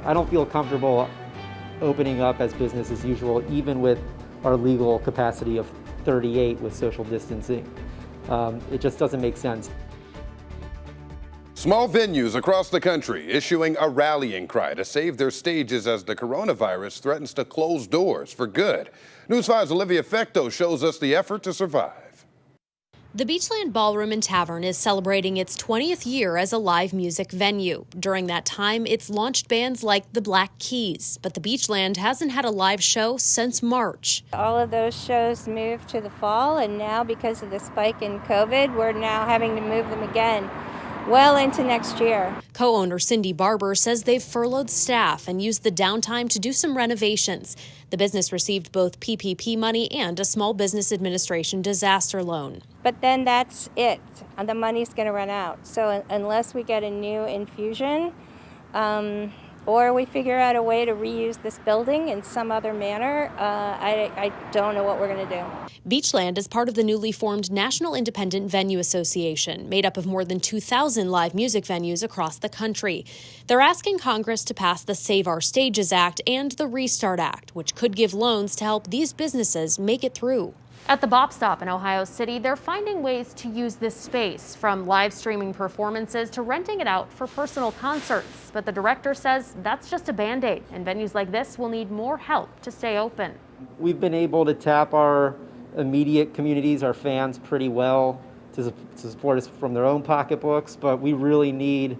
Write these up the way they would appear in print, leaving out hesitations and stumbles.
I don't feel comfortable opening up as business as usual, even with our legal capacity of 38 with social distancing. It just doesn't make sense. Small venues across the country issuing a rallying cry to save their stages as the coronavirus threatens to close doors for good. News 5's Olivia Fecto shows us the effort to survive. The Beachland Ballroom and Tavern is celebrating its 20th year as a live music venue. During that time, it's launched bands like the Black Keys, but the Beachland hasn't had a live show since March. All of those shows moved to the fall, and now because of the spike in COVID, we're now having to move them again well into next year. Co-owner Cindy Barber says they've furloughed staff and used the downtime to do some renovations. The business received both PPP money and a Small Business Administration disaster loan. But then that's it. The money's going to run out. So unless we get a new infusion, or we figure out a way to reuse this building in some other manner, I don't know what we're going to do. Beachland is part of the newly formed National Independent Venue Association, made up of more than 2,000 live music venues across the country. They're asking Congress to pass the Save Our Stages Act and the Restart Act, which could give loans to help these businesses make it through. At the Bop Stop in Ohio City, they're finding ways to use this space, from live streaming performances to renting it out for personal concerts. But the director says that's just a Band-Aid, and venues like this will need more help to stay open. We've been able to tap our immediate communities, our fans, pretty well to support us from their own pocketbooks, but we really need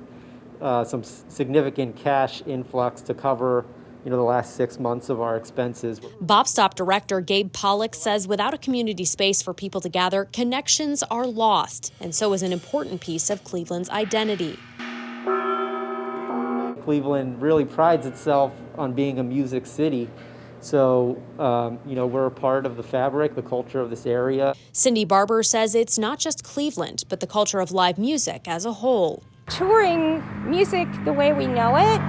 some significant cash influx to cover the last 6 months of our expenses. Bop Stop director Gabe Pollock says without a community space for people to gather, connections are lost, and so is an important piece of Cleveland's identity. Cleveland really prides itself on being a music city. So, we're a part of the fabric, the culture of this area. Cindy Barber says it's not just Cleveland, but the culture of live music as a whole. Touring music the way we know it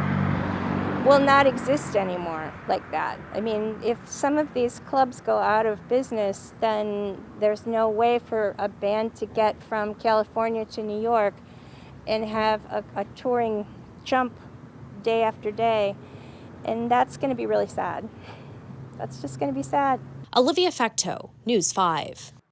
will not exist anymore like that. I mean, if some of these clubs go out of business, then there's no way for a band to get from California to New York and have a touring jump day after day. And that's going to be really sad. That's just going to be sad. Olivia Fecto, News 5.